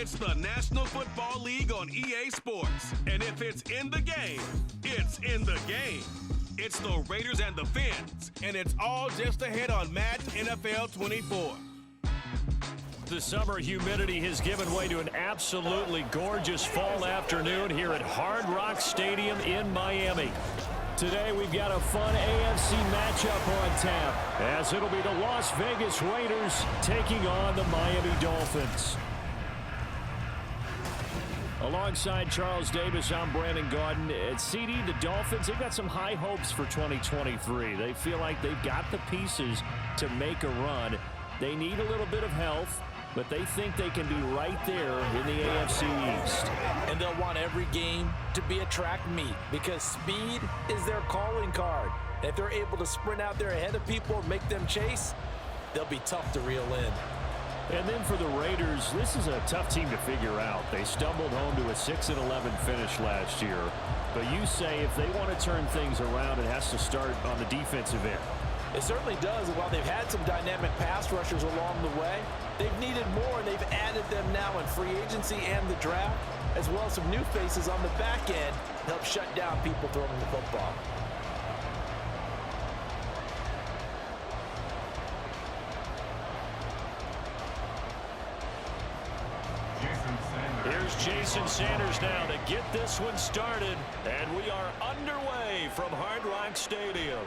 It's the National Football League on EA Sports. And if it's in the game, it's in the game. It's the Raiders and the Fins. And it's all just ahead on Madden NFL 24. The summer humidity has given way to an absolutely gorgeous fall afternoon here at Hard Rock Stadium in Miami. Today we've got a fun AFC matchup on tap, as it'll be the Las Vegas Raiders taking on the Miami Dolphins. Alongside Charles Davis, I'm Brandon Gaudin. At CD, the Dolphins, they've got some high hopes for 2023. They feel like they've got the pieces to make a run. They need a little bit of health, but they think they can be right there in the AFC East. And they'll want every game to be a track meet because speed is their calling card. And if they're able to sprint out there ahead of people and make them chase, they'll be tough to reel in. And then for the Raiders, this is a tough team to figure out. They stumbled home to a 6-11 finish last year. But you say if they want to turn things around, it has to start on the defensive end. It certainly does. And while they've had some dynamic pass rushers along the way, they've needed more, and they've added them now in free agency and the draft, as well as some new faces on the back end to help shut down people throwing the football. Here's Jason Sanders now to get this one started, and we are underway from Hard Rock Stadium.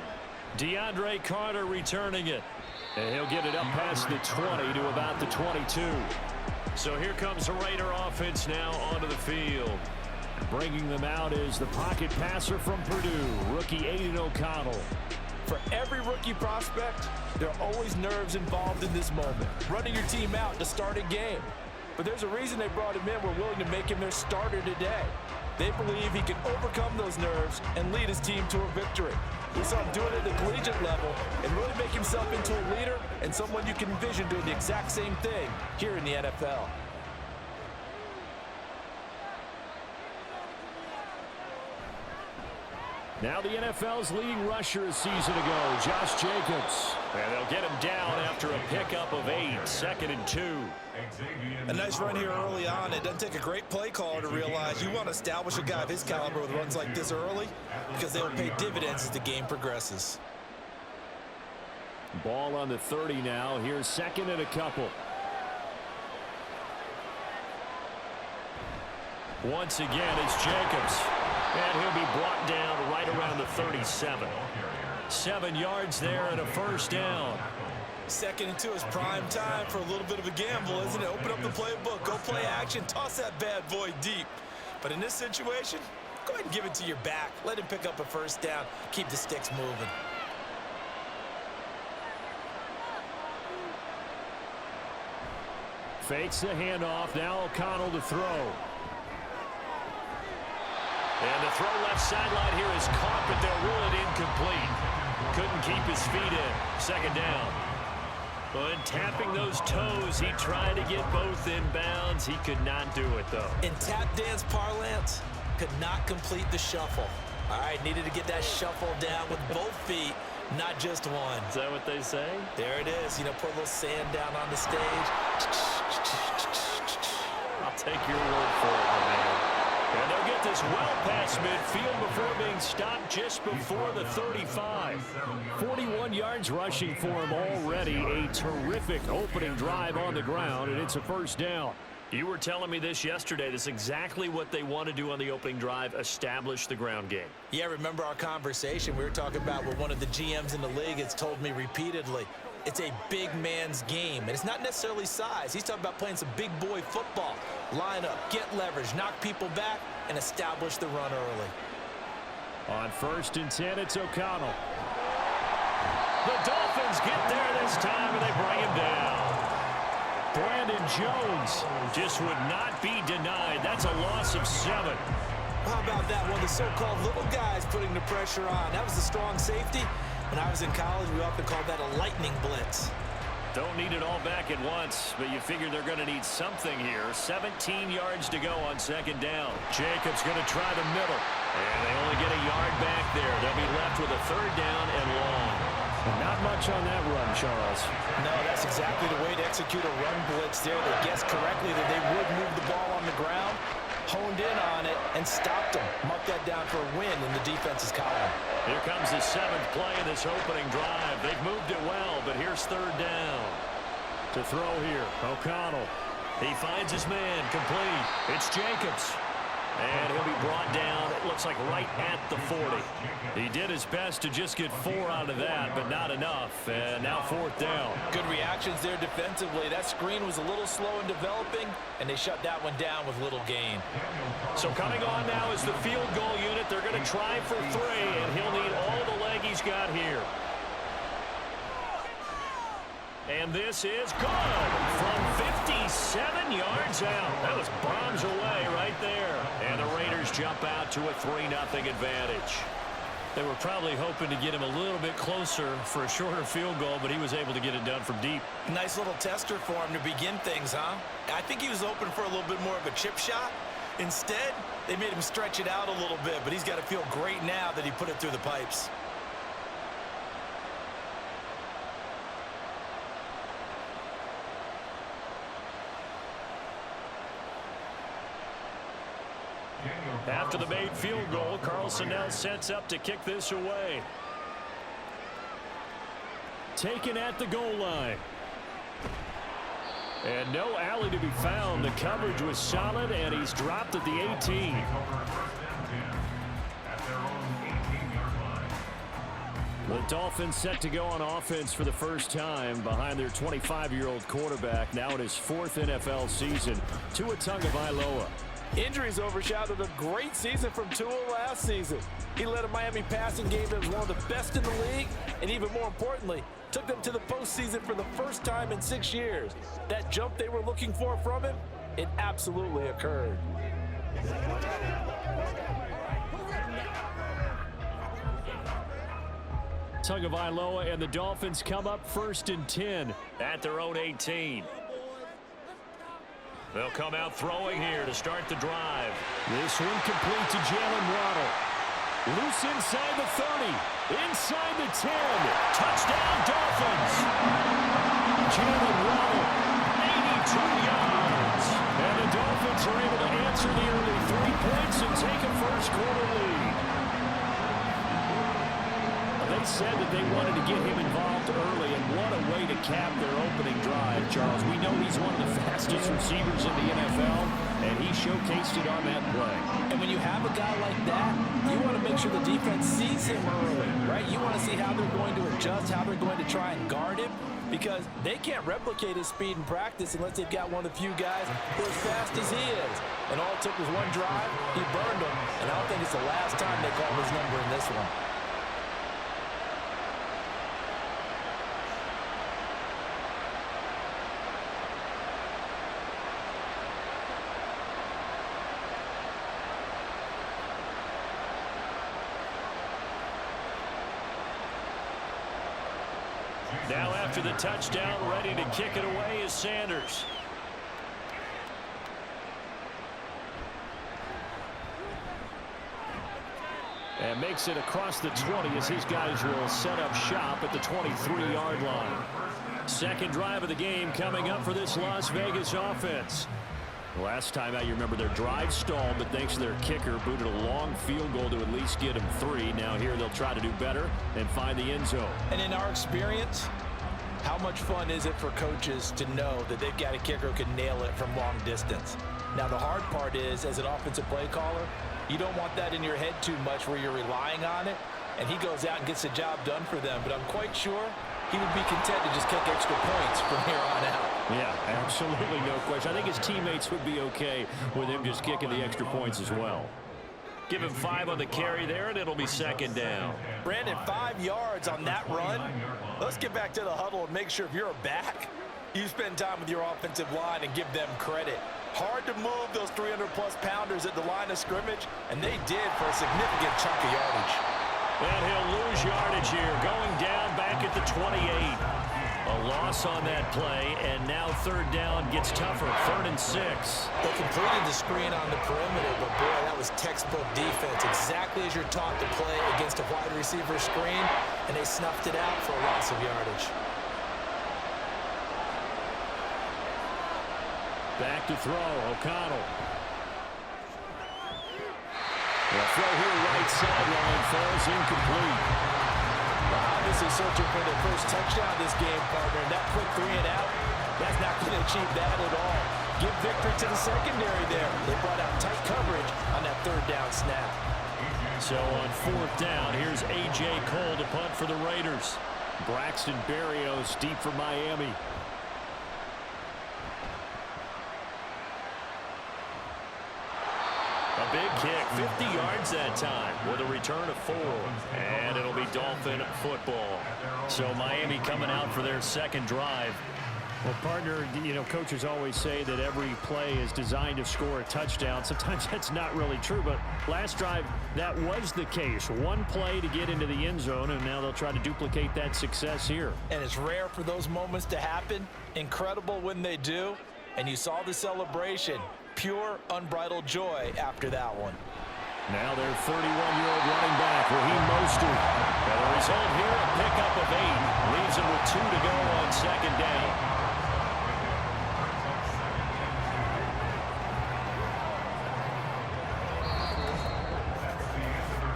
DeAndre Carter returning it, and he'll get it up past the 20 to about the 22. So here comes the Raider offense now onto the field. Bringing them out is the pocket passer from Purdue, rookie Aiden O'Connell. For every rookie prospect, there are always nerves involved in this moment, running your team out to start a game. But there's a reason they brought him in. We're willing to make him their starter today. They believe he can overcome those nerves and lead his team to a victory. We saw him do it at the collegiate level and really make himself into a leader and someone you can envision doing the exact same thing here in the NFL. Now the NFL's leading rusher a season ago, Josh Jacobs. And they'll get him down after a pickup of 8, 2nd and 2. A nice run here early on. It doesn't take a great play caller to realize you want to establish a guy of his caliber with runs like this early because they will pay dividends as the game progresses. Ball on the 30 now. Here's 2nd and a couple. Once again, it's Jacobs. And he'll be brought down right around the 37. 7 yards there and a first down. 2nd and 2 is prime time for a little bit of a gamble, isn't it? Open up the playbook, go play action, toss that bad boy deep. But in this situation, go ahead and give it to your back. Let him pick up a first down. Keep the sticks moving. Fakes the handoff. Now O'Connell to throw. And the throw left sideline here is caught, but they'll rule it incomplete. Couldn't keep his feet in. 2nd down. But tapping those toes, he tried to get both inbounds. He could not do it, though. In tap dance parlance, could not complete the shuffle. All right, needed to get that shuffle down with both feet, not just one. Is that what they say? There it is. You know, put a little sand down on the stage. I'll take your word for it, my man. And they'll get this well past midfield before being stopped just before the 35. 41 yards rushing for him already. A terrific opening drive on the ground, and it's a first down. You were telling me this yesterday. This is exactly what they want to do on the opening drive, establish the ground game. Yeah, remember our conversation? We were talking about what one of the GMs in the league has told me repeatedly. It's a big man's game, and it's not necessarily size. He's talking about playing some big boy football. Line up, get leverage, knock people back, and establish the run early. On 1st and 10, it's O'Connell. The Dolphins get there this time, and they bring him down. Brandon Jones just would not be denied. That's a loss of 7. How about that? One of the so-called little guys putting the pressure on. That was the strong safety. When I was in college, we often called that a lightning blitz. Don't need it all back at once, but you figure they're going to need something here. 17 yards to go on 2nd down. Jacobs going to try the middle. And they only get a yard back there. They'll be left with a 3rd down and long. Not much on that run, Charles. No, that's exactly the way to execute a run blitz there. They guessed correctly that they would move the ball on the ground, honed in on it, and stopped them. Mark that down for a win in the defense's column. Here comes the 7th play of this opening drive. They've moved it well, but here's 3rd down. To throw here, O'Connell. He finds his man, complete. It's Jacobs. And he'll be brought down, it looks like right at the 40. He did his best to just get 4 out of that, but not enough. And now 4th down. Good reactions there defensively. That screen was a little slow in developing, and they shut that one down with little gain. So coming on now is the field goal unit. They're going to try for 3, and he'll need all the leg he's got here. And this is good from 57 yards out. That was bombs away right there. And the Raiders jump out to a 3-0 advantage. They were probably hoping to get him a little bit closer for a shorter field goal, but he was able to get it done from deep. Nice little tester for him to begin things, huh? I think he was open for a little bit more of a chip shot. Instead, they made him stretch it out a little bit, but he's got to feel great now that he put it through the pipes. After the made field goal, Carlson now sets up to kick this away. Taken at the goal line. And no alley to be found. The coverage was solid, and he's dropped at the 18. The Dolphins set to go on offense for the first time behind their 25-year-old quarterback, now in his 4th NFL season, Tua Tagovailoa. Injuries overshadowed a great season from Tua last season. He led a Miami passing game that was one of the best in the league, and even more importantly, took them to the postseason for the first time in 6 years. That jump they were looking for from him, it absolutely occurred. Tagovailoa and the Dolphins come up 1st and 10 at their own 18. They'll come out throwing here to start the drive. This one complete to Jalen Waddle. Loose inside the 30. Inside the 10. Touchdown, Dolphins. Jalen Waddle, 82 yards. And the Dolphins are able to answer the early 3 points and take a first-quarter lead. They said that they wanted to get him involved early, and what a way to cap their opening drive, Charles. We know he's one of the fastest receivers in the NFL, and he showcased it on that play. And when you have a guy like that, you want to make sure the defense sees him early, right? You want to see how they're going to adjust, how they're going to try and guard him, because they can't replicate his speed in practice unless they've got one of the few guys who are as fast as he is. And all it took was one drive, he burned them, and I don't think it's the last time they call his number in this one. Now after the touchdown, ready to kick it away is Sanders. And makes it across the 20 as his guys will set up shop at the 23-yard line. Second drive of the game coming up for this Las Vegas offense. Last time out, you remember their drive stalled, but thanks to their kicker, booted a long field goal to at least get them 3. Now here they'll try to do better and find the end zone. And in our experience, how much fun is it for coaches to know that they've got a kicker who can nail it from long distance? Now the hard part is, as an offensive play caller, you don't want that in your head too much where you're relying on it, and he goes out and gets the job done for them. But I'm quite sure he would be content to just kick extra points from here on out. Yeah, absolutely no question. I think his teammates would be okay with him just kicking the extra points as well. Give him 5 on the carry there, and it'll be second down. Brandon, 5 yards on that run. Let's get back to the huddle and make sure if you're a back, you spend time with your offensive line and give them credit. Hard to move those 300-plus pounders at the line of scrimmage, and they did for a significant chunk of yardage. And he'll lose yardage here, going down back at the 28. A loss on that play, and now third down gets tougher, 3rd and 6. They completed the screen on the perimeter, but boy, that was textbook defense, exactly as you're taught to play against a wide receiver screen, and they snuffed it out for a loss of yardage. Back to throw, O'Connell. The throw here right sideline falls incomplete. Well, obviously searching for their first touchdown this game, partner. And that quick 3 and out, that's not going to achieve that at all. Give victory to the secondary there. They brought out tight coverage on that 3rd down snap. So on 4th down, here's A.J. Cole to punt for the Raiders. Braxton Berrios deep for Miami. A big kick, 50 yards that time with a return of 4. And it'll be Dolphin football. So Miami coming out for their second drive. Well, partner, you know, coaches always say that every play is designed to score a touchdown. Sometimes that's not really true, but last drive, that was the case. One play to get into the end zone, and now they'll try to duplicate that success here. And it's rare for those moments to happen. Incredible when they do. And you saw the celebration. Pure, unbridled joy after that one. Now their 31-year-old running back, Raheem Mostert. And the result here, a pickup of 8. Leaves him with 2 to go on 2nd down.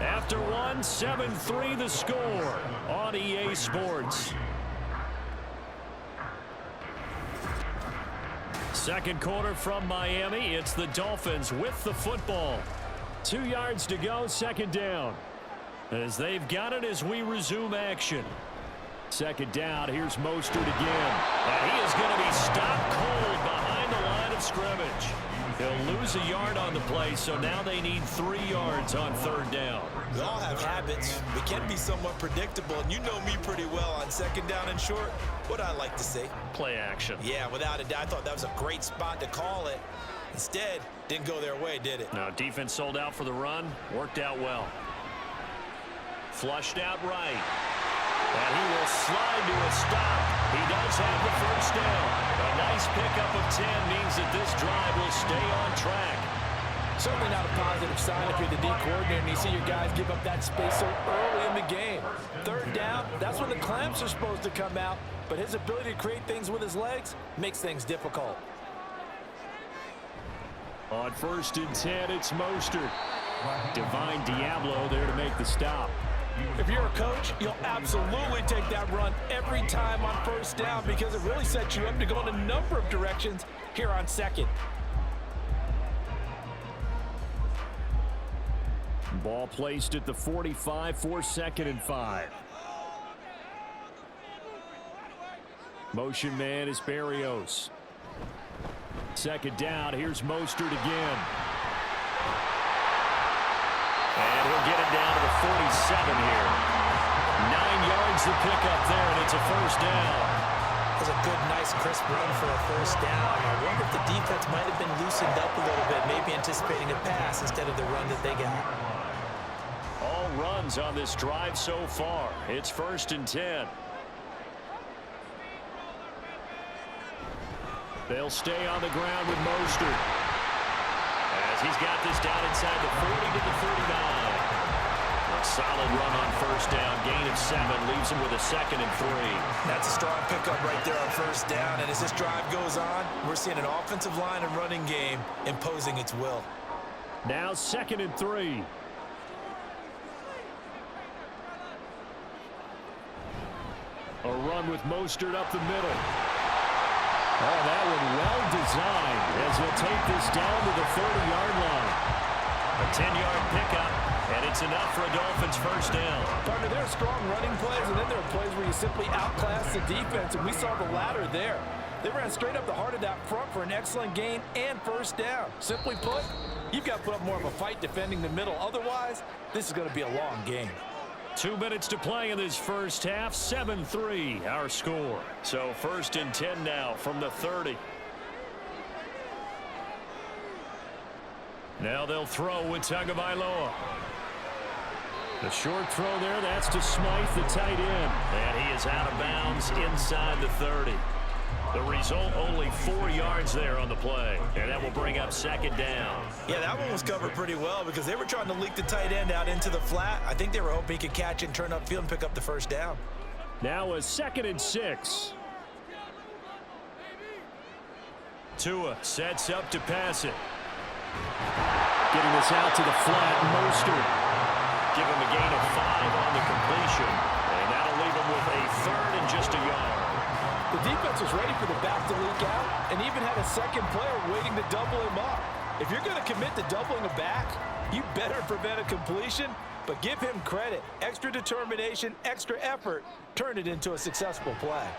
After 1, 7-3 the score on EA Sports. Second quarter from Miami. It's the Dolphins with the football. 2 yards to go, 2nd down. As they've got it as we resume action. 2nd down, here's Mostert again. And he is going to be stopped cold behind the line of scrimmage. He'll lose a yard on the play, so now they need 3 yards on 3rd down. We all have habits. We can be somewhat predictable, and you know me pretty well on 2nd down and short. What I like to say? Play action. Yeah, without a doubt. I thought that was a great spot to call it. Instead, didn't go their way, did it? No, defense sold out for the run. Worked out well. Flushed out right. And he will slide to a stop. He does have the 1st down. A nice pickup of 10 means that this drive will stay on track. Certainly not a positive sign if you're the D coordinator and you see your guys give up that space so early in the game. 3rd down, that's when the clamps are supposed to come out. But his ability to create things with his legs makes things difficult. On 1st and 10, it's Mostert. Divine Diablo there to make the stop. If you're a coach, you'll absolutely take that run every time on 1st down because it really sets you up to go in a number of directions here on 2nd. Ball placed at the 45 for 2nd and 5. Motion man is Berrios. 2nd down, here's Mostert again. And he'll get it down to the 47 here. 9 yards to pick up there, and it's a 1st down. That's a good, nice, crisp run for a 1st down. I wonder if the defense might have been loosened up a little bit, maybe anticipating a pass instead of the run that they got. All runs on this drive so far. It's 1st and 10. They'll stay on the ground with Mostert. As he's got this down inside the 40 to the 39. A solid run on 1st down. Gain of 7 leaves him with a 2nd and 3. That's a strong pickup right there on 1st down. And as this drive goes on, we're seeing an offensive line and running game imposing its will. Now 2nd and 3. A run with Mostert up the middle. Oh, that one well designed as he'll take this down to the 30-yard line. A 10-yard pickup, and it's enough for a Dolphins 1st down. Partner, there are strong running plays, and then there are plays where you simply outclass the defense, and we saw the latter there. They ran straight up the heart of that front for an excellent gain and 1st down. Simply put, you've got to put up more of a fight defending the middle. Otherwise, this is going to be a long game. 2 minutes to play in this 1st half. 7-3 our score. So 1st and 10 now from the 30. Now they'll throw with Tagovailoa. The short throw there, that's to Smythe, the tight end. And he is out of bounds inside the 30. The result, only 4 yards there on the play. And that will bring up 2nd down. Yeah, that one was covered pretty well because they were trying to leak the tight end out into the flat. I think they were hoping he could catch it and turn upfield and pick up the 1st down. Now a 2nd and 6. Tua sets up to pass it. Getting this out to the flat, Mostert. Give him a gain of 5 on the completion. And that'll leave him with a third and just a yard. The defense was ready for the back to leak out and even had a second player waiting to double him up. If you're going to commit to doubling a back, you better prevent a completion, but give him credit. Extra determination, extra effort, turn it into a successful play.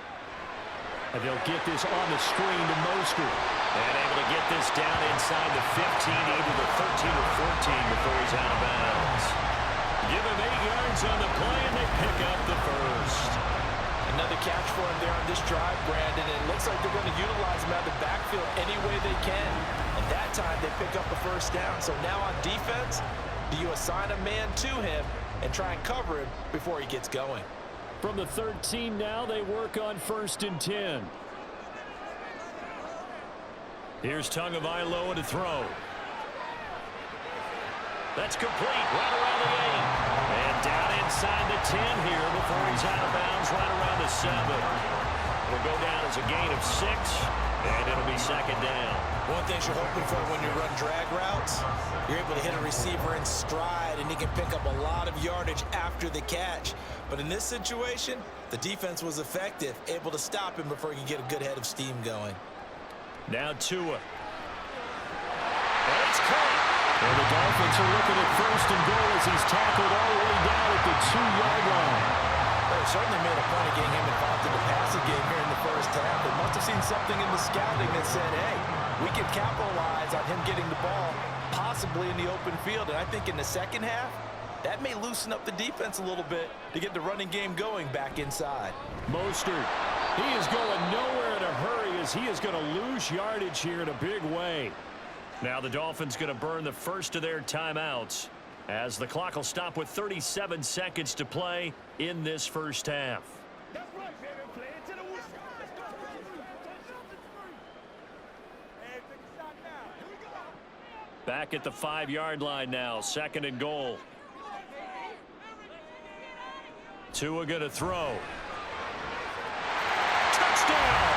And they'll get this on the screen to Mostert. And able to get this down inside the 15, either the 13 or 14 before he's out of bounds. Give him 8 yards on the play, and they pick up the first. Another catch for him there on this drive, Brandon. And it looks like they're going to utilize him out of the backfield any way they can. And that time they pick up the first down. So now on defense, do you assign a man to him and try and cover him before he gets going? From the 13 now, they work on 1st and 10. Here's Tagovailoa to throw. That's complete, right around the 8. And down inside the 10 here before he's out of bounds, right around the 7. It'll go down as a gain of 6, and it'll be 2nd down. One thing you're hoping for when you run drag routes, you're able to hit a receiver in stride, and he can pick up a lot of yardage after the catch. But in this situation, the defense was effective, able to stop him before he could get a good head of steam going. Now Tua. And it's caught. And the Dolphins are looking at 1st and goal as he's tackled all the way down at the 2-yard line. They certainly made a point of getting him involved in the passing game here in the first half. They must have seen something in the scouting that said, hey, we can capitalize on him getting the ball possibly in the open field. And I think in the second half, that may loosen up the defense a little bit to get the running game going back inside. Mostert, he is going nowhere in a hurry as he is going to lose yardage here in a big way. Now the Dolphins going to burn the first of their timeouts as the clock will stop with 37 seconds to play in this first half. Back at the 5-yard line now, 2nd and goal. Tua going to throw. Touchdown!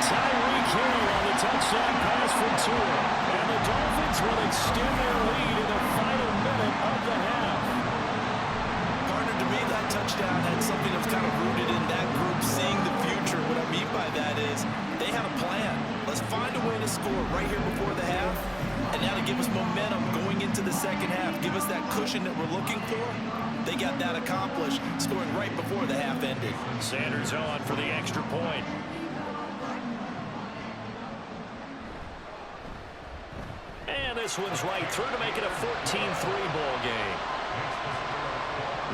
Tyreek Hill on the touchdown pass from Tua. And the Dolphins will extend their lead in the final minute of the half. Partner, to me, that touchdown had something that's kind of rooted in that group seeing the future. What I mean by that is they had a plan. Let's find a way to score right here before the half. And now to give us momentum going into the second half, give us that cushion that we're looking for. They got that accomplished, scoring right before the half ended. Sanders on for the extra point. And this one's right through to make it a 14-3 ball game.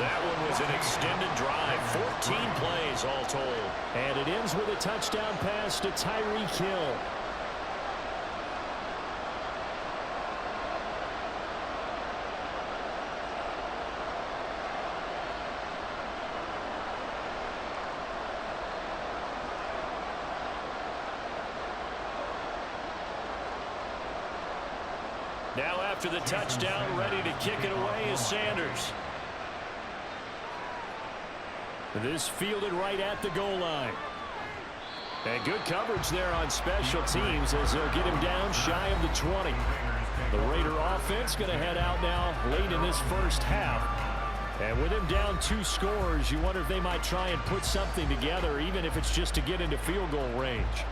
That one was an extended drive, 14 plays all told. And it ends with a touchdown pass to Tyreek Hill. Now after the touchdown, ready to kick it away is Sanders. This fielded right at the goal line. And good coverage there on special teams as they'll get him down shy of the 20. The Raider offense going to head out now late in this first half. And with him down 2 scores, you wonder if they might try and put something together, even if it's just to get into field goal range.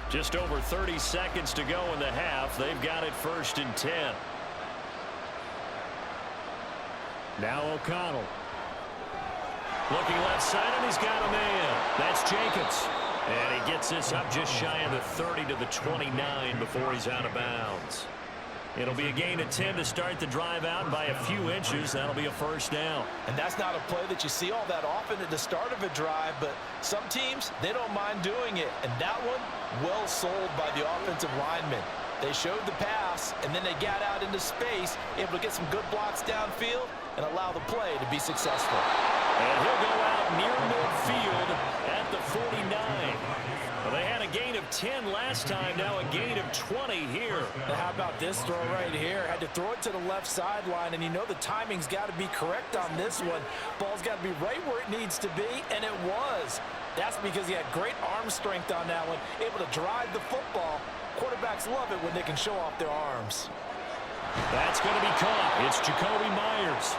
Just over 30 seconds to go in the half. They've got it 1st and 10. Now O'Connell. Looking left side, and he's got a man. That's Jacobs. And he gets this up just shy of the 30 to the 29 before he's out of bounds. It'll be a gain of 10 to start the drive out, and by a few inches, that'll be a first down. And that's not a play that you see all that often at the start of a drive, but some teams, they don't mind doing it. And that one, well sold by the offensive lineman. They showed the pass, and then they got out into space, able to get some good blocks downfield and allow the play to be successful. And he'll go out near midfield at the 49. Well, they had a gain of of 10 last time, now a gain of 20 here. Now how about this throw right here? Had to throw it to the left sideline, and you know the timing's got to be correct on this one. Ball's got to be right where it needs to be, and it was. That's because he had great arm strength on that one, able to drive the football. Quarterbacks love it when they can show off their arms. That's going to be caught. It's Jacoby Myers.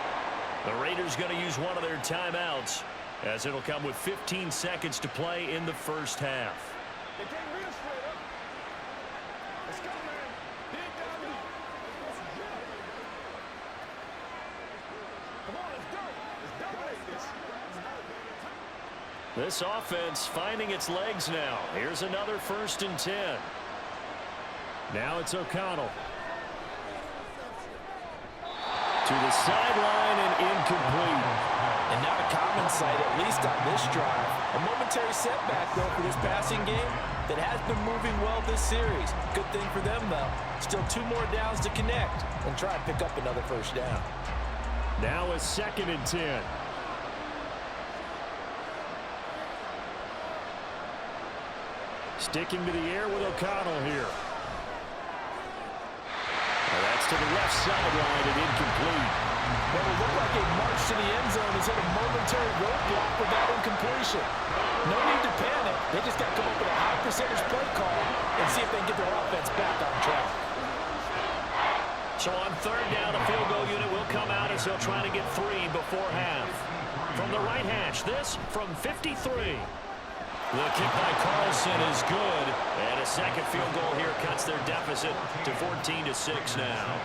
The Raiders going to use one of their timeouts, as it'll come with 15 seconds to play in the first half. This offense finding its legs now. Here's another 1st and 10. Now it's O'Connell. To the sideline and incomplete. And not a common sight, at least on this drive. A momentary setback, though, for this passing game that has been moving well this series. Good thing for them, though. Still 2 more downs to connect and try and pick up another 1st down. Now a 2nd and 10. Sticking to the air with O'Connell here. Well, that's to the left sideline and incomplete. Well, it looked like a march to the end zone has hit a momentary roadblock with that incompletion. No need to panic. They just got to come up with a high percentage play call and see if they can get their offense back on track. So on 3rd down, a field goal unit will come out as they'll try to get 3 before half. From the right hash, this from 53. The kick by Carlson is good, and a 2nd field goal here cuts their deficit to 14-6 now.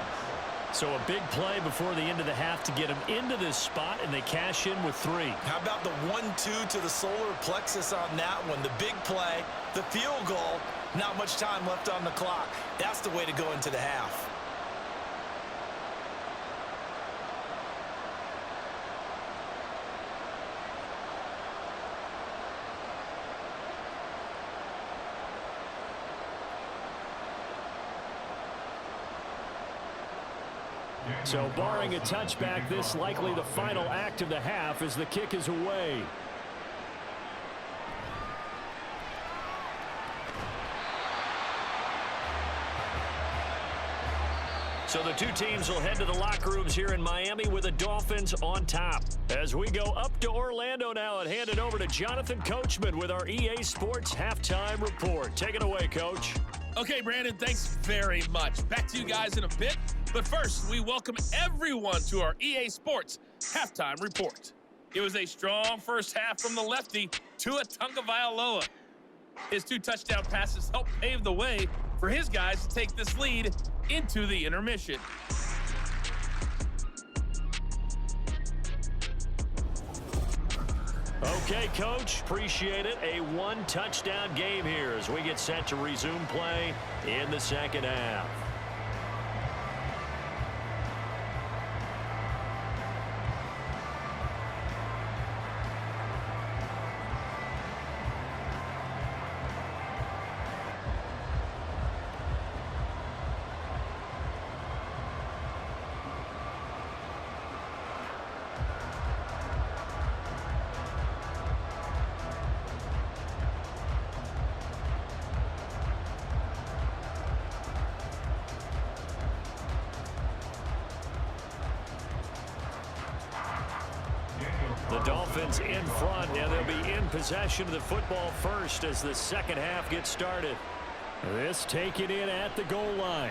So a big play before the end of the half to get them into this spot, and they cash in with 3. How about the 1-2 to the solar plexus on that one? The big play, the field goal, not much time left on the clock. That's the way to go into the half. So barring a touchback, this likely the final act of the half as the kick is away. So the 2 teams will head to the locker rooms here in Miami with the Dolphins on top. As we go up to Orlando now and hand it over to Jonathan Coachman with our EA Sports Halftime Report. Take it away, Coach. Okay, Brandon, thanks very much. Back to you guys in a bit. But first, we welcome everyone to our EA Sports Halftime Report. It was a strong first half from the lefty, Tua Tagovailoa. His 2 touchdown passes helped pave the way for his guys to take this lead into the intermission. Okay, Coach, appreciate it. A 1-touchdown game here as we get set to resume play in the second half. The Dolphins in front, and they'll be in possession of the football first as the second half gets started. This taken in at the goal line.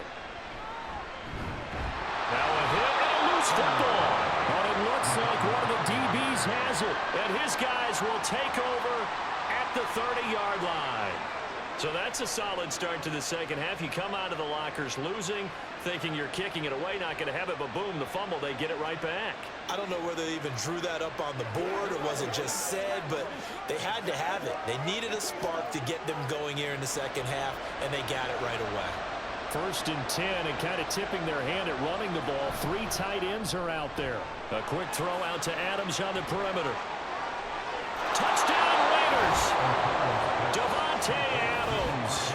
Now a hit and a loose football. But it looks like one of the DBs has it, and his guys will take over at the 30-yard line. So that's a solid start to the second half. You come out of the lockers losing, thinking you're kicking it away, not going to have it, but boom, the fumble, they get it right back. I don't know whether they even drew that up on the board or was it just said, but they had to have it. They needed a spark to get them going here in the second half, and they got it right away. 1st and 10, and kind of tipping their hand at running the ball. 3 tight ends are out there. A quick throw out to Adams on the perimeter. Touchdown Raiders! Davante Adams,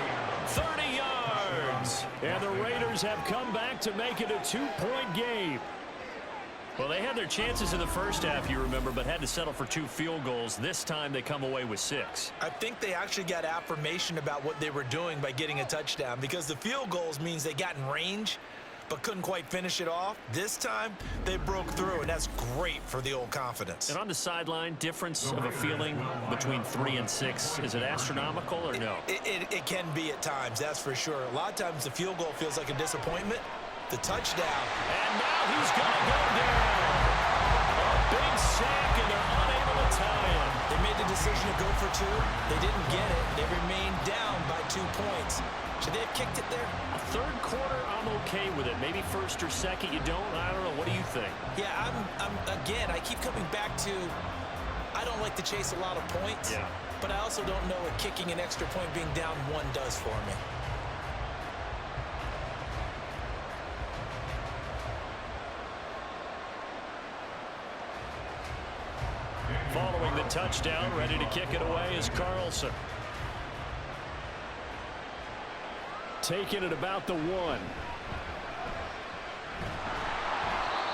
30 yards. And the Raiders have come back to make it a 2-point game. Well, they had their chances in the first half, you remember, but had to settle for 2 field goals. This time they come away with 6. I think they actually got affirmation about what they were doing by getting a touchdown, because the field goals means they got in range but couldn't quite finish it off. This time they broke through, and that's great for the old confidence. And on the sideline, difference of a feeling between 3 and 6, is it astronomical or no? It can be at times, that's for sure. A lot of times the field goal feels like a disappointment. The touchdown. And now he's going to go down. A big sack, and they're unable to tie him. They made the decision to go for 2. They didn't get it. They remained down by 2 points. Should they have kicked it there? A third quarter, I'm okay with it. Maybe first or second, you don't. I don't know. What do you think? Yeah, again, I keep coming back to, I don't like to chase a lot of points. Yeah. But I also don't know what kicking an extra point being down 1 does for me. Following the touchdown, ready to kick it away is Carlson. Taking it about the 1.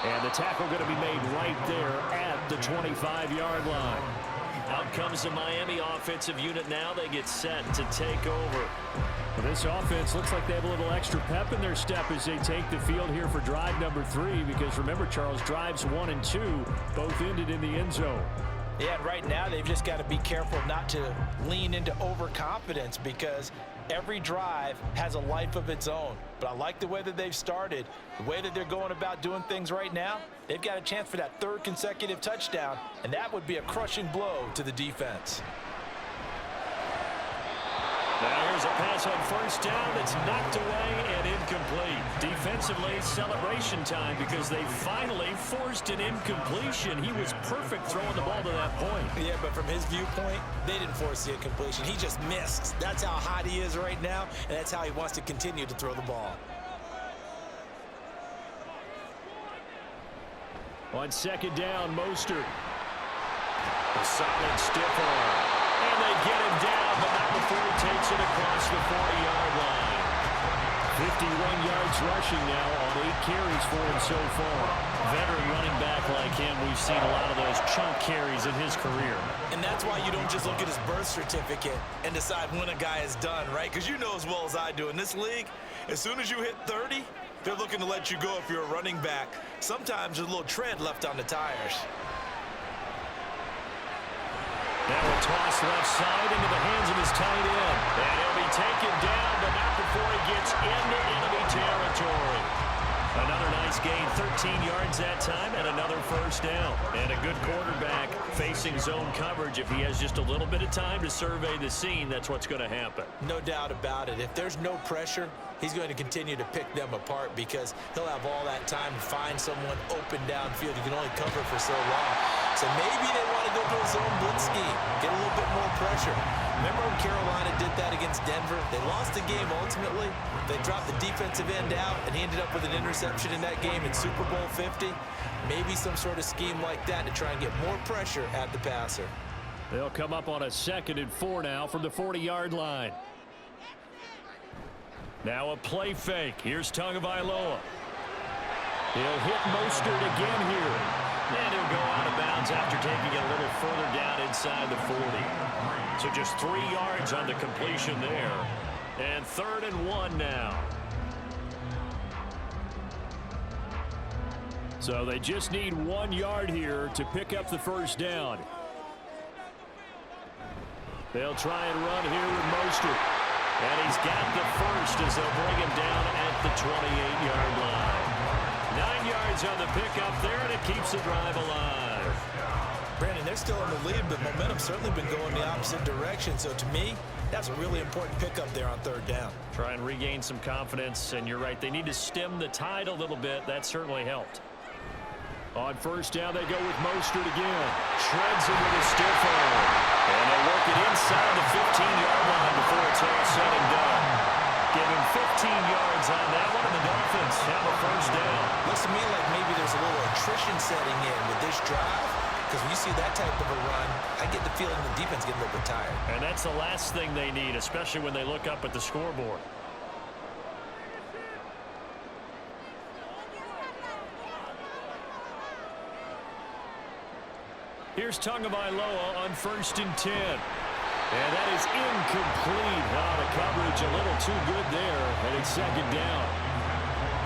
And the tackle going to be made right there at the 25-yard line. Out comes the Miami offensive unit now. They get set to take over. Well, this offense looks like they have a little extra pep in their step as they take the field here for drive number 3, because remember, Charles, drives 1 and 2 both ended in the end zone. Yeah, and right now they've just got to be careful not to lean into overconfidence, because every drive has a life of its own. But I like the way that they've started, the way that they're going about doing things right now. They've got a chance for that 3rd consecutive touchdown, and that would be a crushing blow to the defense. Now here's a pass on first down that's knocked away and incomplete. Defensively, celebration time, because they finally forced an incompletion. He was perfect throwing the ball to that point. Yeah, but from his viewpoint, they didn't force the incompletion. He just missed. That's how hot he is right now, and that's how he wants to continue to throw the ball. On second down, Mostert. A solid stiff arm. And they get him down, but not before he takes it across the 40-yard line. 51 yards rushing now on 8 carries for him so far. Veteran running back like him, we've seen a lot of those chunk carries in his career. And that's why you don't just look at his birth certificate and decide when a guy is done, right? Because you know as well as I do, in this league, as soon as you hit 30, they're looking to let you go if you're a running back. Sometimes there's a little tread left on the tires. Now a toss left side into the hands of his tight end. And he'll be taken down, but not before he gets into enemy territory. Another nice gain, 13 yards that time, and another first down. And a good quarterback facing zone coverage. If he has just a little bit of time to survey the scene, that's what's going to happen. No doubt about it. If there's no pressure, he's going to continue to pick them apart, because he'll have all that time to find someone open downfield. He can only cover for so long. So maybe they want to go to a zone blitz scheme, get a little bit more pressure. Remember when Carolina did that against Denver? They lost the game ultimately. They dropped the defensive end out, and he ended up with an interception in that game in Super Bowl 50. Maybe some sort of scheme like that to try and get more pressure at the passer. They'll come up on a 2nd and 4 now from the 40-yard line. Now a play fake. Here's Tagovailoa. He'll hit Mostert again here. And he'll go out of bounds after taking it a little further down inside the 40. So just 3 yards on the completion there. And 3rd and 1 now. So they just need 1 yard here to pick up the first down. They'll try and run here with Mostert. And he's got the first as they'll bring him down at the 28-yard line. 9 yards on the pickup there, and it keeps the drive alive. Brandon, they're still in the lead, but momentum's certainly been going the opposite direction. So to me, that's a really important pickup there on 3rd down. Try and regain some confidence, and you're right. They need to stem the tide a little bit. That certainly helped. On first down, they go with Mostert again. Shreds him with a stiff arm. And they'll work it inside the 15-yard line before it's all said and done. Give him 15 yards on that one, and the Dolphins have a first down. Looks to me like maybe there's a little attrition setting in with this drive, because when you see that type of a run, I get the feeling the defense getting a little bit tired. And that's the last thing they need, especially when they look up at the scoreboard. Here's Tagovailoa on 1st and 10. And that is incomplete. The coverage a little too good there, and it's 2nd down.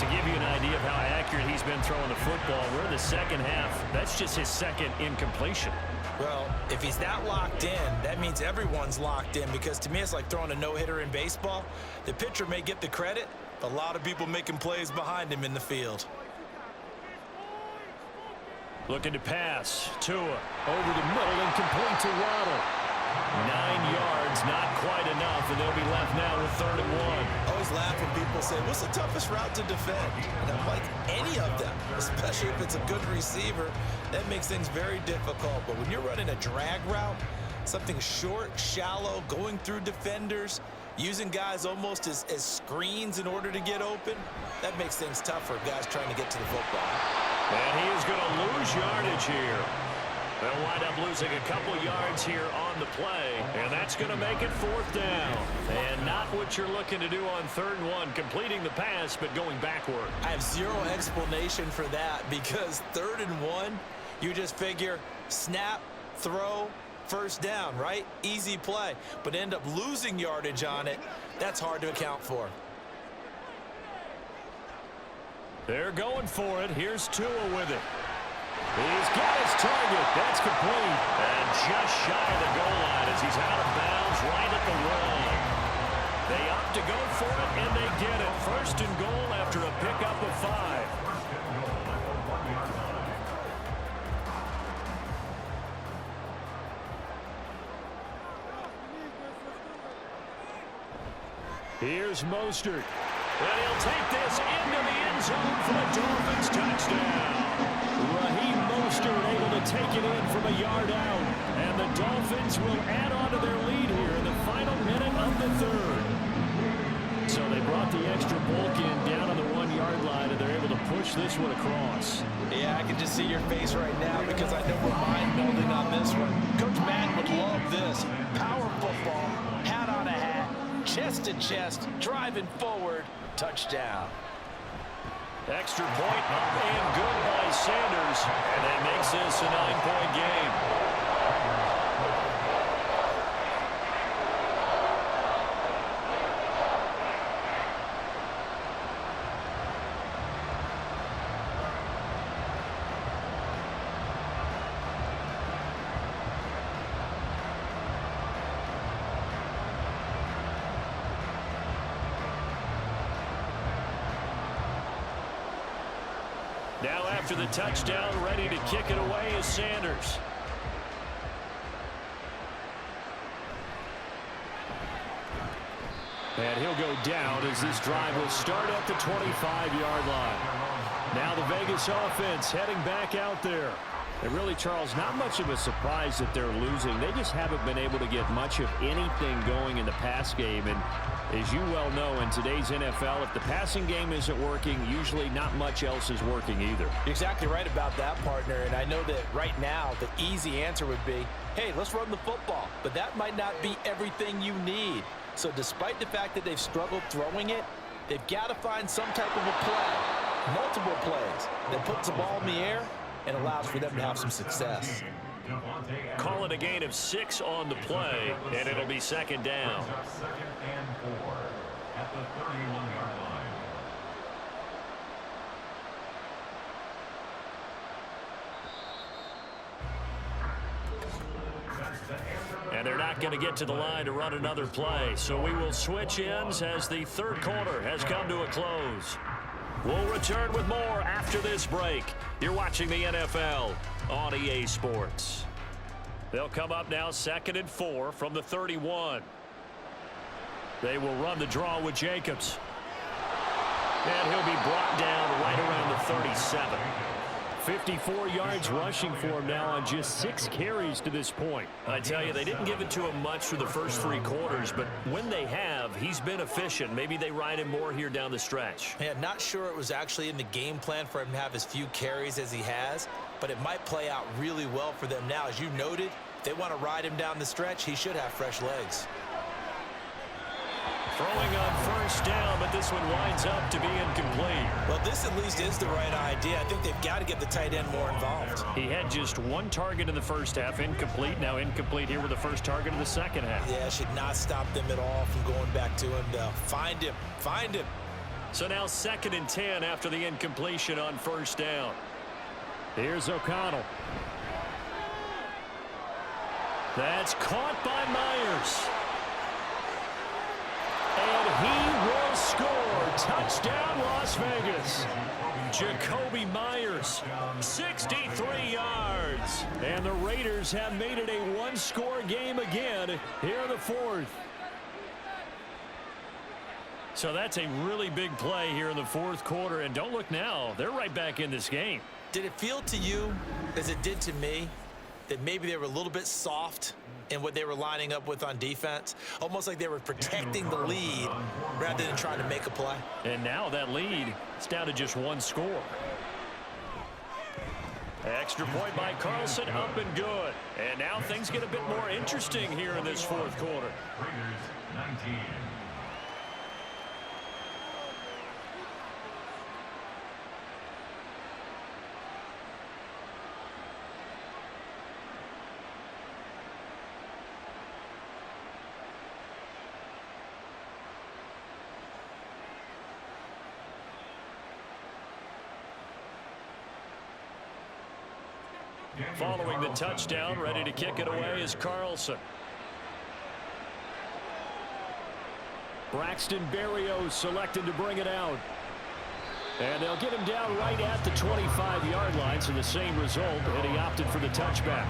To give you an idea of how accurate he's been throwing the football, we're in the second half. That's just his 2nd incompletion. Well, if he's that locked in, that means everyone's locked in, because to me it's like throwing a no-hitter in baseball. The pitcher may get the credit, but a lot of people making plays behind him in the field. Looking to pass. Tua over the middle and complete to Waddle. 9 yards, not quite enough, and they'll be left now with 3rd and 1. I always laugh when people say, what's the toughest route to defend? And I'm like, any of them, especially if it's a good receiver. That makes things very difficult. But when you're running a drag route, something short, shallow, going through defenders, using guys almost as screens in order to get open, that makes things tough for guys trying to get to the football. And he is going to lose yardage here. They'll wind up losing a couple yards here on the play, and that's going to make it 4th down. And not what you're looking to do on 3rd and 1, completing the pass, but going backward. I have zero explanation for that, because 3rd and 1, you just figure snap, throw, 1st down, right? Easy play. But end up losing yardage on it. That's hard to account for. They're going for it. Here's Tua with it. He's got his target. That's complete. And just shy of the goal line as he's out of bounds right at the run. They opt to go for it, and they get it. 1st and goal after a pickup of 5. Here's Mostert. And he'll take this into the end zone for the Dolphins touchdown. Raheem Mostert able to take it in from a yard out. And the Dolphins will add on to their lead here in the final minute of the 3rd. So they brought the extra bulk in down on the 1-yard line, and they're able to push this one across. Yeah, I can just see your face right now, because I know we're mind-melding on this one. Coach Madden would love this. Power football, hat on a hat, chest to chest, driving forward, touchdown. Extra point up and good by Sanders, and that makes this a 9-point game. Now after the touchdown, ready to kick it away is Sanders. And he'll go down as this drive will start at the 25-yard line. Now the Vegas offense heading back out there. And really, Charles, not much of a surprise that they're losing. They just haven't been able to get much of anything going in the pass game. And as you well know, in today's NFL, if the passing game isn't working, usually not much else is working either. You're exactly right about that, partner. And I know that right now the easy answer would be, hey, let's run the football. But that might not be everything you need. So despite the fact that they've struggled throwing it, they've got to find some type of a play, multiple plays, that puts the ball in the air and allows for them to have some success. Call it a gain of 6 on the play, and it'll be 2nd down. And they're not going to get to the line to run another play, so we will switch ends as the 3rd quarter has come to a close. We'll return with more after this break. You're watching the NFL on EA Sports. They'll come up now 2nd and 4 from the 31. They will run the draw with Jacobs. And he'll be brought down right around the 37. 54 yards rushing for him now on just 6 carries to this point. I tell you, they didn't give it to him much for the first 3 quarters, but when they have, he's been efficient. Maybe they ride him more here down the stretch. Yeah, not sure it was actually in the game plan for him to have as few carries as he has, but it might play out really well for them now. As you noted, if they want to ride him down the stretch, he should have fresh legs. Throwing on first down, but this one winds up to be incomplete. Well, this at least is the right idea. I think they've got to get the tight end more involved. He had just one target in the first half, incomplete. Now incomplete here with the first target of the second half. Yeah, should not stop them at all from going back to him, though. Find him. Find him. So now 2nd and 10 after the incompletion on first down. Here's O'Connell. That's caught by Myers. And he will score. Touchdown, Las Vegas. Jacoby Myers, 63 yards. And the Raiders have made it a one-score game again here in the 4th. So that's a really big play here in the 4th quarter. And don't look now, they're right back in this game. Did it feel to you, as it did to me, that maybe they were a little bit soft in what they were lining up with on defense? Almost like they were protecting the lead rather than trying to make a play. And now that lead is down to just one score. Extra point by Carlson, up and good. And now things get a bit more interesting here in this 4th quarter. Raiders 19. Following the touchdown, ready to kick it away is Carlson. Braxton Berrios selected to bring it out. And they'll get him down right at the 25-yard line, so the same result, and he opted for the touchback.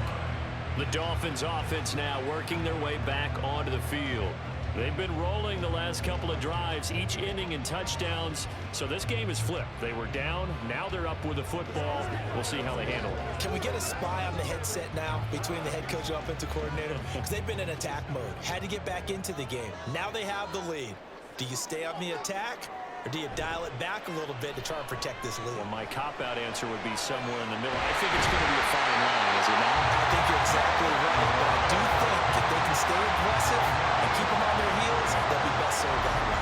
The Dolphins offense now working their way back onto the field. They've been rolling the last couple of drives, each ending in touchdowns. So this game is flipped. They were down. Now they're up with the football. We'll see how they handle it. Can we get a spy on the headset now between the head coach and offensive coordinator? Because they've been in attack mode. Had to get back into the game. Now they have the lead. Do you stay on the attack, or do you dial it back a little bit to try and protect this lead? Well, my cop-out answer would be somewhere in the middle. I think it's going to be a fine line, is it not? I think you're exactly right, but I do think if they can stay aggressive and keep them on their heels, they'll be best served that way.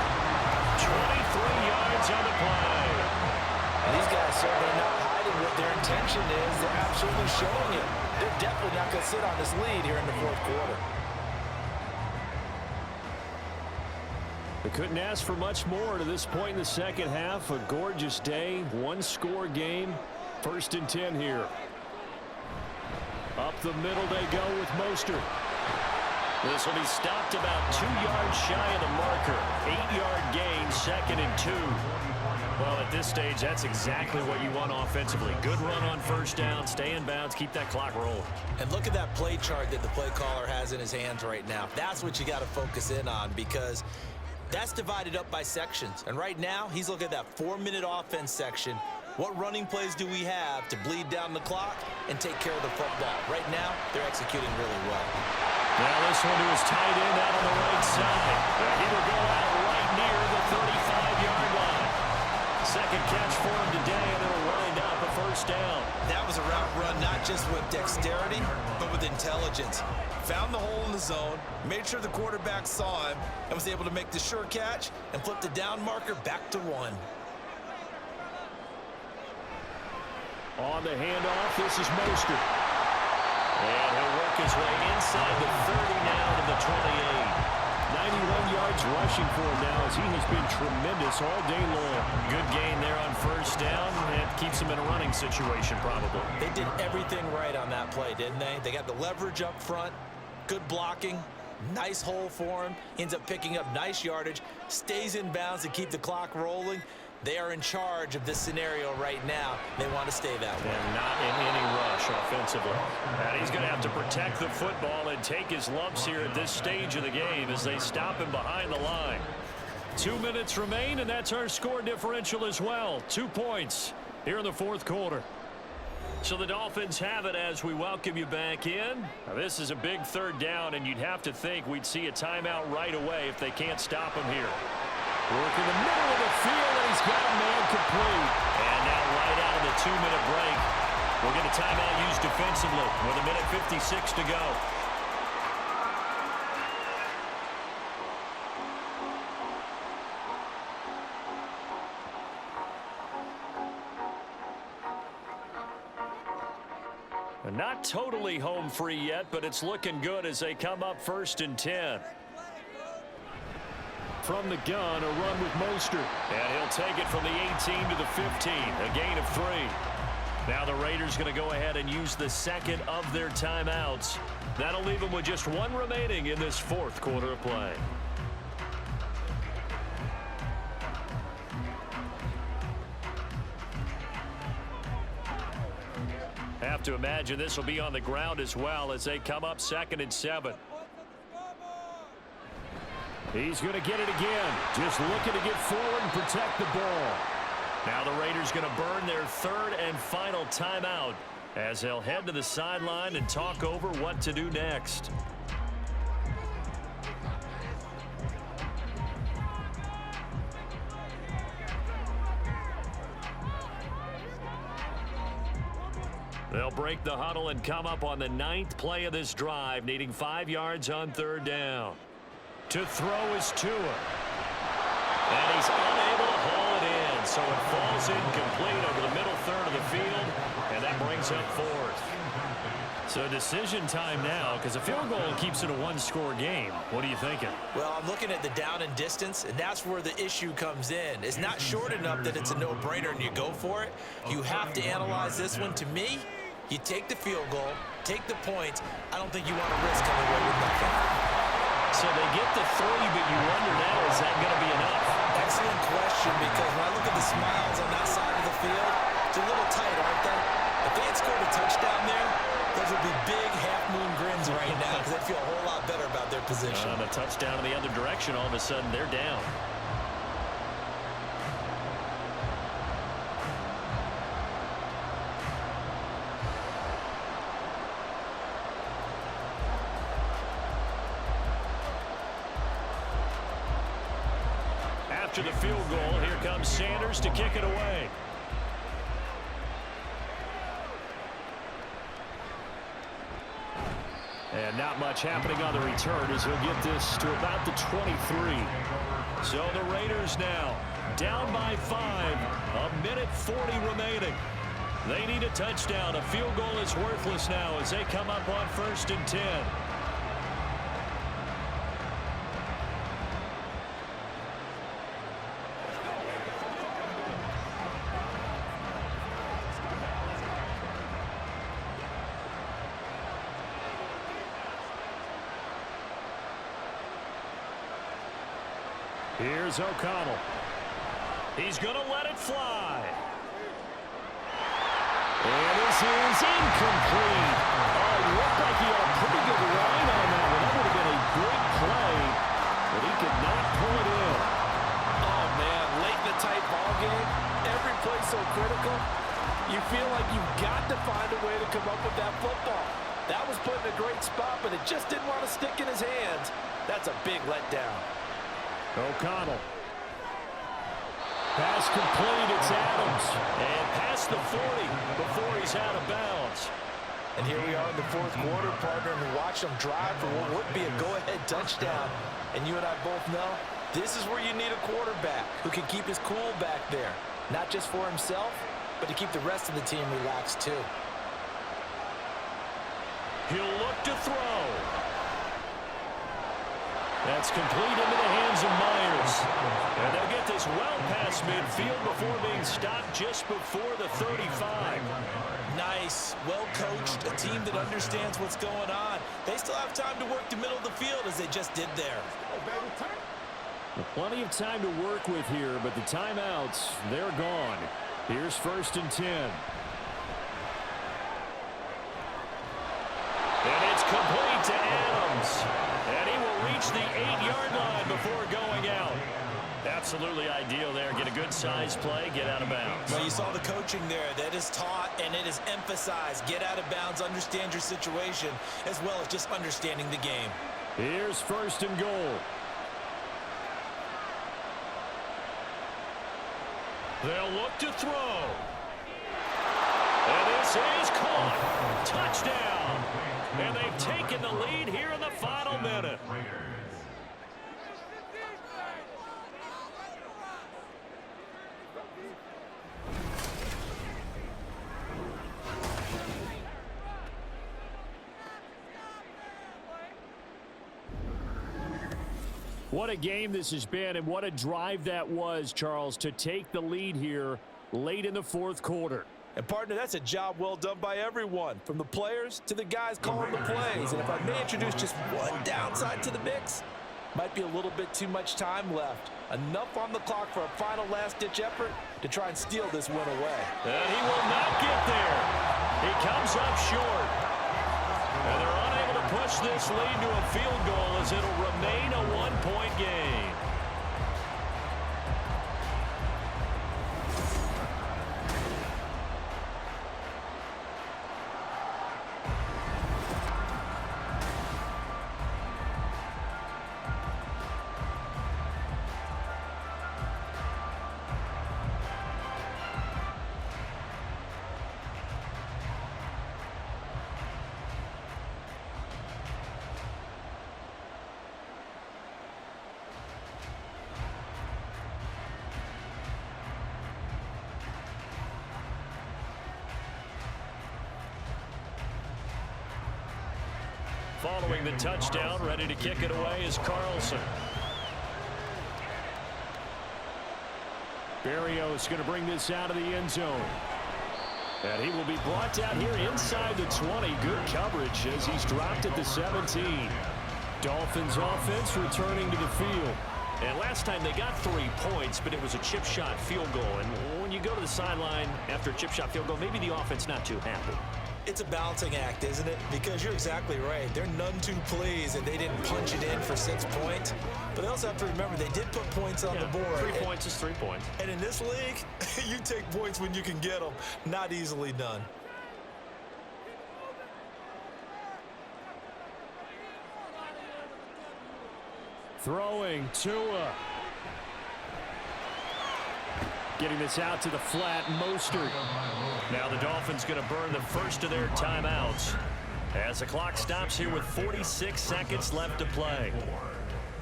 23 yards on the play. And these guys certainly not hiding what their intention is. They're absolutely showing it. They're definitely not going to sit on this lead here in the 4th quarter. They couldn't ask for much more to this point in the second half. A gorgeous day, one-score game. 1st and 10 here. Up the middle they go with Mostert. This will be stopped about 2 yards shy of the marker. 8-yard gain, 2nd and 2. Well, at this stage, that's exactly what you want offensively. Good run on first down, stay in bounds, keep that clock rolling. And look at that play chart that the play caller has in his hands right now. That's what you got to focus in on, because that's divided up by sections. And right now, he's looking at that 4-minute offense section. What running plays do we have to bleed down the clock and take care of the football? Right now, they're executing really well. Now this one to his tight end out on the right side. He will go out right near the 35-yard line. Second catch for him today, and it'll wind up a first down. That was a route run not just with dexterity, but with intelligence. Found the hole in the zone, made sure the quarterback saw him, and was able to make the sure catch and flip the down marker back to 1. On the handoff, this is Mostert. And he'll work his way inside the 30 now to the 28. 91 yards rushing for him now, as he has been tremendous all day long. Good gain there on first down. It keeps him in a running situation, probably. They did everything right on that play, didn't they? They got the leverage up front, good blocking, nice hole for him, ends up picking up nice yardage, stays in bounds to keep the clock rolling. They are in charge of this scenario right now. They want to stay that way. And not in any rush offensively. And he's going to have to protect the football and take his lumps here at this stage of the game as they stop him behind the line. 2 minutes remain, and that's our score differential as well. 2 points here in the 4th quarter. So the Dolphins have it as we welcome you back in. Now, this is a big 3rd down, and you'd have to think we'd see a timeout right away if they can't stop him here. Work in the middle of the field, and he's got a man complete. And now right out of the 2-minute break, we'll get a timeout used defensively with 1:56 to go. Not totally home free yet, but it's looking good as they come up 1st and 10. From the gun, a run with Mostert. And he'll take it from the 18 to the 15, a gain of 3. Now the Raiders going to go ahead and use the second of their timeouts. That'll leave them with just one remaining in this 4th quarter of play. Have to imagine this will be on the ground as well as they come up 2nd and 7. He's going to get it again. Just looking to get forward and protect the ball. Now the Raiders going to burn their 3rd and final timeout as they'll head to the sideline and talk over what to do next. They'll break the huddle and come up on the 9th play of this drive, needing 5 yards on 3rd down. To throw is Tua. And he's unable to haul it in, so it falls incomplete over the middle third of the field, and that brings up 4th. So decision time now, because a field goal keeps it a one-score game. What are you thinking? Well, I'm looking at the down and distance, and that's where the issue comes in. It's not short enough that it's a no-brainer and you go for it. You have to analyze this one. To me, you take the field goal, take the points. I don't think you want to risk coming away with nothing. So they get the 3, but you wonder now, is that going to be enough? Excellent question, because when I look at the smiles on that side of the field, it's a little tight, aren't they? If they had scored a touchdown there, those would be big half-moon grins right now because they'd feel a whole lot better about their position. On a touchdown in the other direction, all of a sudden they're down. After the field goal, here comes Sanders to kick it away. And not much happening on the return as he'll get this to about the 23. So the Raiders now down by 5, a minute 40 remaining. They need a touchdown. A field goal is worthless now as they come up on 1st and 10. Here's O'Connell. He's going to let it fly. And this is incomplete. Oh, it looked like he had a pretty good line on that one. That would have been a great play, but he could not pull it in. Oh, man, late in the tight ball game, every play so critical. You feel like you've got to find a way to come up with that football. That was put in a great spot, but it just didn't want to stick in his hands. That's a big letdown. O'Connell. Pass complete, it's Adams. And past the 40 before he's out of bounds. And here we are in the 4th quarter, partner, and we watch them drive for what would be a go-ahead touchdown. And you and I both know this is where you need a quarterback who can keep his cool back there. Not just for himself, but to keep the rest of the team relaxed too. He'll look to throw. That's complete into the hands of Myers. And they'll get this well past midfield before being stopped just before the 35. Nice, well coached, a team that understands what's going on. They still have time to work the middle of the field as they just did there. Well, plenty of time to work with here, but the timeouts, they're gone. Here's 1st and 10. And it's complete to Adams. And he will reach the 8-yard line before going out. Absolutely ideal there. Get a good size play, get out of bounds. Well, you saw the coaching there. That is taught and it is emphasized. Get out of bounds, understand your situation, as well as just understanding the game. Here's 1st and goal. They'll look to throw. And this is caught. Touchdown. And they've taken the lead here in the final minute. What a game this has been, and what a drive that was, Charles, to take the lead here late in the fourth quarter. And, partner, that's a job well done by everyone, from the players to the guys calling the plays. And if I may introduce just one downside to the mix, might be a little bit too much time left. Enough on the clock for a final last-ditch effort to try and steal this win away. And he will not get there. He comes up short. And they're unable to push this lead to a field goal as it'll remain a one-point game. Following the touchdown, ready to kick it away is Carlson. Berrios going to bring this out of the end zone. And he will be brought down here inside the 20. Good coverage as he's dropped at the 17. Dolphins offense returning to the field. And last time they got 3 points, but it was a chip shot field goal. And when you go to the sideline after a chip shot field goal, maybe the offense not too happy. It's a balancing act, isn't it? Because you're exactly right. They're none too pleased that they didn't punch it in for 6 points. But they also have to remember they did put points on the board. 3 points is 3 points. And in this league, you take points when you can get them. Not easily done. Throwing Tua. Getting this out to the flat, Mostert. Now the Dolphins going to burn the first of their timeouts as the clock stops here with 46 seconds left to play.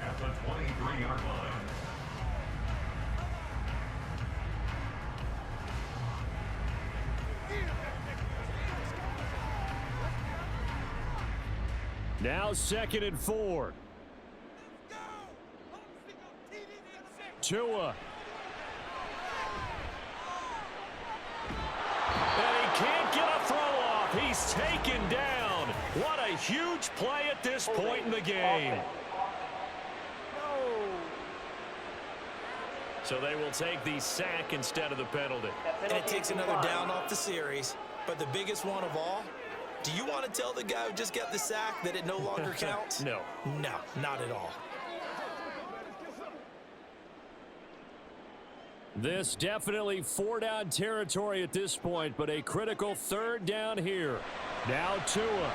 At the 23-yard line. Now 2nd and 4. Tua. And he can't get a throw off. He's taken down. What a huge play at this point in the game. So they will take the sack instead of the penalty. And it takes another down off the series. But the biggest one of all, do you want to tell the guy who just got the sack that it no longer counts? No. No, not at all. This definitely 4-down territory at this point, but a critical 3rd down here. Now Tua.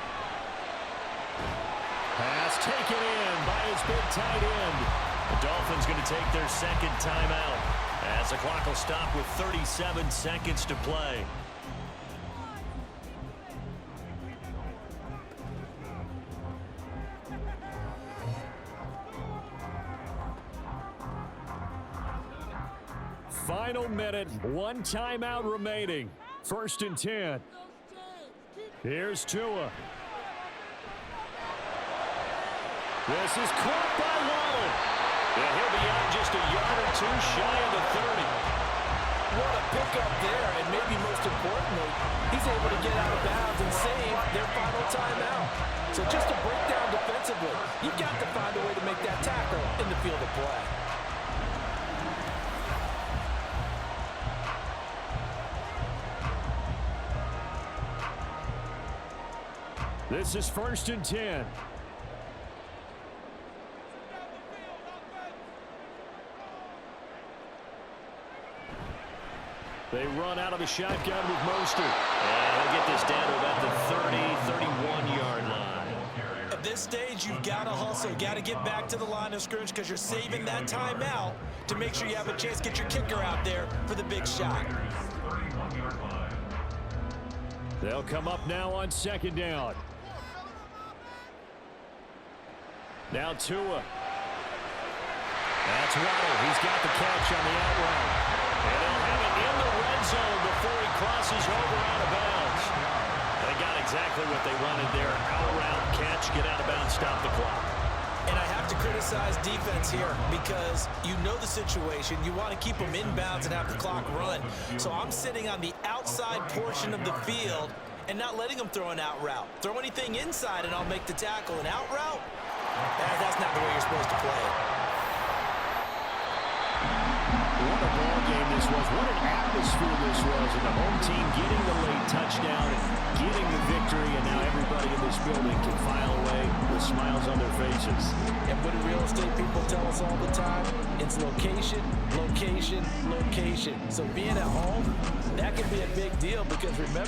Pass taken in by his big tight end. The Dolphins going to take their 2nd timeout as the clock will stop with 37 seconds to play. Final minute, 1 timeout remaining. 1st and 10. Here's Tua. This is caught by Waddle. And he'll be out just a yard or 2 shy of the 30. What a pickup there, and maybe most importantly, he's able to get out of bounds and save their final timeout. So just a breakdown defensively. You've got to find a way to make that tackle in the field of play. This is 1st and 10. They run out of the shotgun with Mostert. And they'll get this down to about the 30, 31-yard line. At this stage, you've got to hustle. Got to get back to the line of scrimmage because you're saving that timeout to make sure you have a chance to get your kicker out there for the big shot. They'll come up now on 2nd down. Now Tua. That's Waddle. He's got the catch on the out route. And they'll have it in the red zone before he crosses over out of bounds. They got exactly what they wanted there. Out route catch, get out of bounds, stop the clock. And I have to criticize defense here because you know the situation. You want to keep them inbounds and have the clock run. So I'm sitting on the outside portion of the field and not letting them throw an out route. Throw anything inside and I'll make the tackle. An out route? That's not the way you're supposed to play it. What a ball game this was. What an atmosphere this was. And the home team getting the late touchdown and getting the victory. And now everybody in this building can file away with smiles on their faces. And what do real estate people tell us all the time? It's location, location, location. So being at home, that can be a big deal because remember,